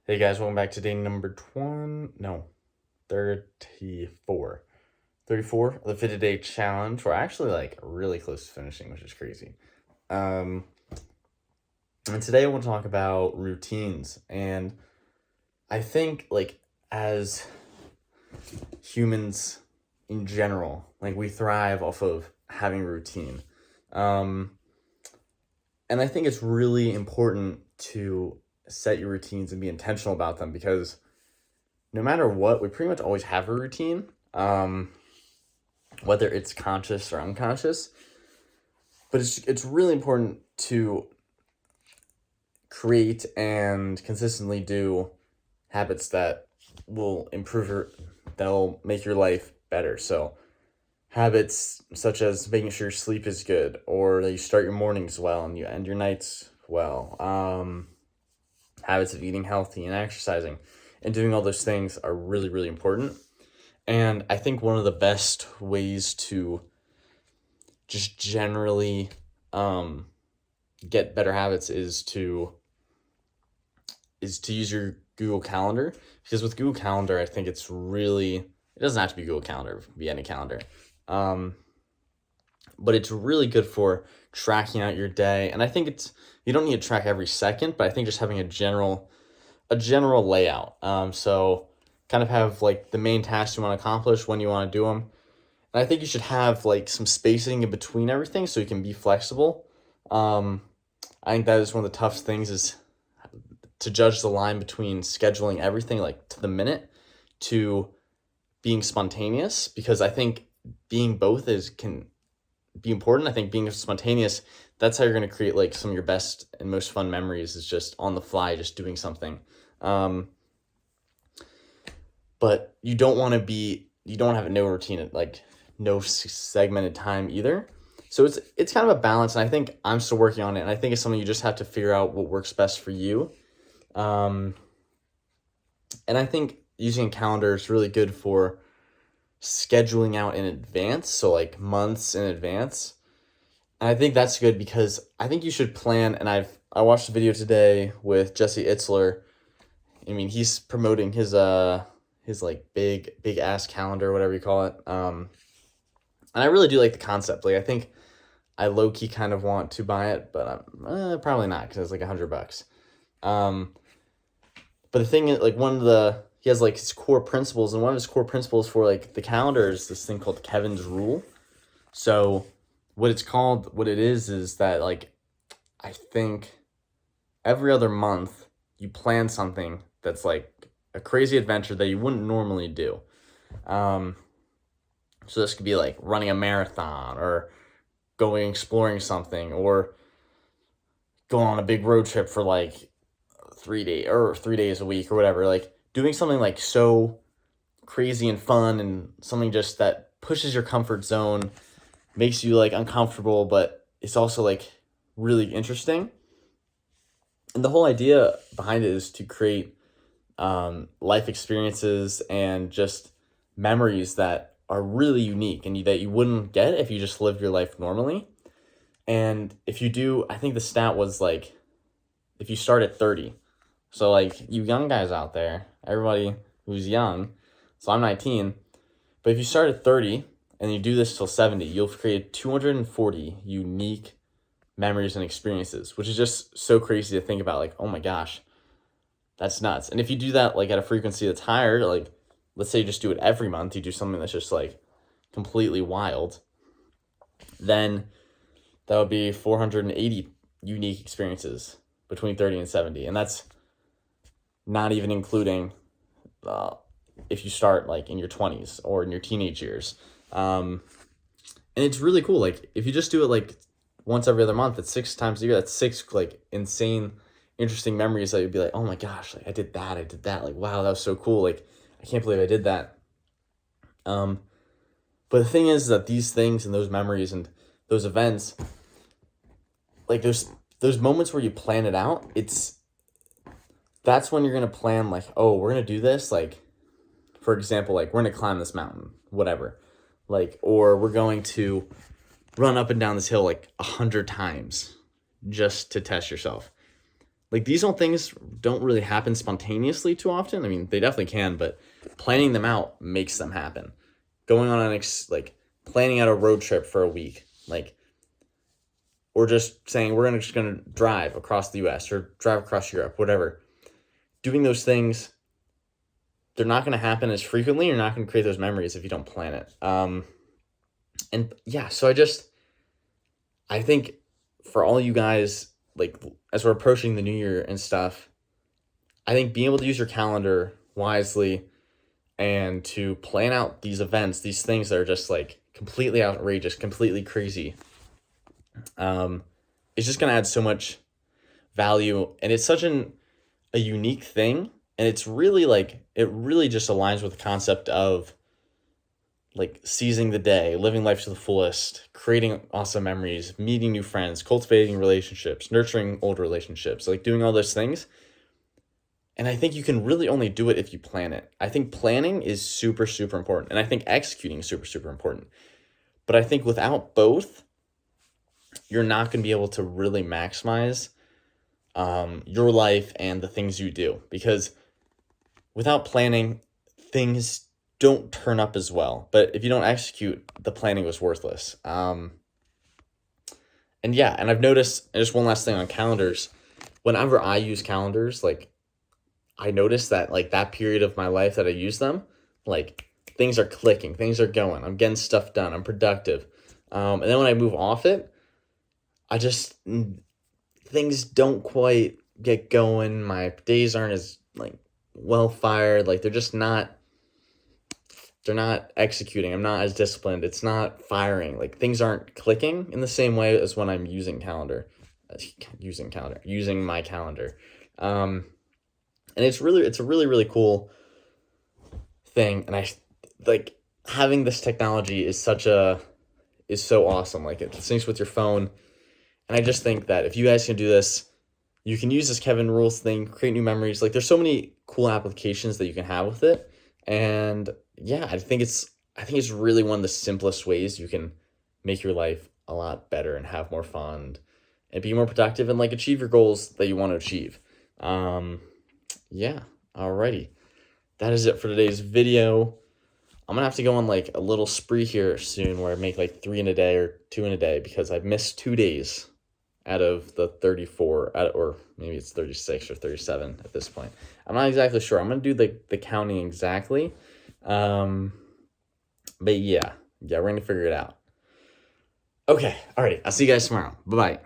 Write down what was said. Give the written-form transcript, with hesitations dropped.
Hey guys, welcome back to day number 34. 34 of the 50 day challenge. We're actually like really close to finishing, which is crazy. Um, and today I want to talk about routines. And I think like as humans in general, like we thrive off of having routine. Um, and I think it's really important to set your routines and be intentional about them because no matter what, we pretty much always have a routine, whether it's conscious or unconscious. But it's really important to create and consistently do habits that will that'll make your life better. So habits such as making sure sleep is good, or that you start your mornings well and you end your nights well. Habits of eating healthy and exercising and doing all those things are really, really important. And I think one of the best ways to just generally get better habits is to use your Google Calendar, because with Google Calendar, I think it doesn't have to be Google Calendar, it can be any calendar. Um, but it's really good for tracking out your day. And I think you don't need to track every second, but I think just having a general layout. So kind of have like the main tasks you want to accomplish, when you want to do them. And I think you should have like some spacing in between everything so you can be flexible. Um, I think that is one of the toughest things, is to judge the line between scheduling everything like to the minute to being spontaneous, because I think being both is can be important. I think being spontaneous, that's how you're going to create like some of your best and most fun memories, is just on the fly, just doing something. Um, but you don't have no routine, like no segmented time either. So it's kind of a balance, and I think I'm still working on it. And I think it's something you just have to figure out what works best for you. Um, and I think using a calendar is really good for scheduling out in advance, so like months in advance. And I think that's good because I think you should plan. And I watched a video today with Jesse Itzler. I mean, he's promoting his like big ass calendar, whatever you call it. And I really do like the concept. Like I think I low key kind of want to buy it, but I'm probably not, because it's like $100. Um, but the thing is, like he has like his core principles, and one of his core principles for like the calendar is this thing called Kevin's rule. So what it is that like I think every other month you plan something that's like a crazy adventure that you wouldn't normally do. Um, so this could be like running a marathon, or going exploring something, or going on a big road trip for like 3 days a week or whatever. Like doing something like so crazy and fun, and something just that pushes your comfort zone, makes you like uncomfortable, but it's also like really interesting. And the whole idea behind it is to create life experiences and just memories that are really unique, and that you wouldn't get if you just lived your life normally. And if you do, I think the stat was like, if you start at 30, so like you young guys out there, everybody who's young, so I'm 19, but if you start at 30 and you do this till 70, you'll create 240 unique memories and experiences, which is just so crazy to think about. Like, oh my gosh, that's nuts. And if you do that like at a frequency that's higher, like let's say you just do it every month, you do something that's just like completely wild, then that would be 480 unique experiences between 30 and 70. And that's not even including if you start like in your 20s or in your teenage years. And it's really cool. Like if you just do it like once every other month, it's 6 times a year. That's six like insane, interesting memories that you'd be like, oh my gosh, like I did that. Like, wow, that was so cool. Like, I can't believe I did that. Um, but the thing is that these things and those memories and those events, like those moments where you plan it out, that's when you're gonna plan like, oh, we're gonna do this. Like, for example, like we're gonna climb this mountain, whatever. Like, or we're going to run up and down this hill like 100 times just to test yourself. Like these things don't really happen spontaneously too often. I mean, they definitely can, but planning them out makes them happen. Going on like planning out a road trip for a week, like, or just saying we're just gonna drive across the U.S. or drive across Europe, whatever. Doing those things, they're not gonna happen as frequently. You're not gonna create those memories if you don't plan it. And yeah, so I think for all you guys, like as we're approaching the new year and stuff, I think being able to use your calendar wisely and to plan out these events, these things that are just like completely outrageous, completely crazy, it's just going to add so much value. And it's such a unique thing. And it's really like, it really just aligns with the concept of like seizing the day, living life to the fullest, creating awesome memories, meeting new friends, cultivating relationships, nurturing old relationships, like doing all those things. And I think you can really only do it if you plan it. I think planning is super, super important. And I think executing is super, super important. But I think without both, you're not going to be able to really maximize your life and the things you do. Because without planning, things don't turn up as well. But if you don't execute, the planning was worthless. And yeah, and I've noticed, and just one last thing on calendars, whenever I use calendars, like I noticed that like that period of my life that I use them, like things are clicking, things are going, I'm getting stuff done, I'm productive. And then when I move off it, things don't quite get going. My days aren't as like well fired. Like they're not executing. I'm not as disciplined. It's not firing. Like things aren't clicking in the same way as when I'm using my calendar. And it's a really, really cool thing. And I like having this technology is so awesome. Like it syncs with your phone. And I just think that if you guys can do this, you can use this Kevin Rules thing, create new memories. Like there's so many cool applications that you can have with it. And yeah, I think it's really one of the simplest ways you can make your life a lot better and have more fun and be more productive and like achieve your goals that you want to achieve. Yeah, alrighty. That is it for today's video. I'm gonna have to go on like a little spree here soon where I make like 3 in a day or 2 in a day because I've missed 2 days out of the 34, or maybe it's 36 or 37 at this point. I'm not exactly sure. I'm gonna do the counting exactly. But yeah, we're gonna figure it out. Okay, alrighty. I'll see you guys tomorrow. Bye-bye.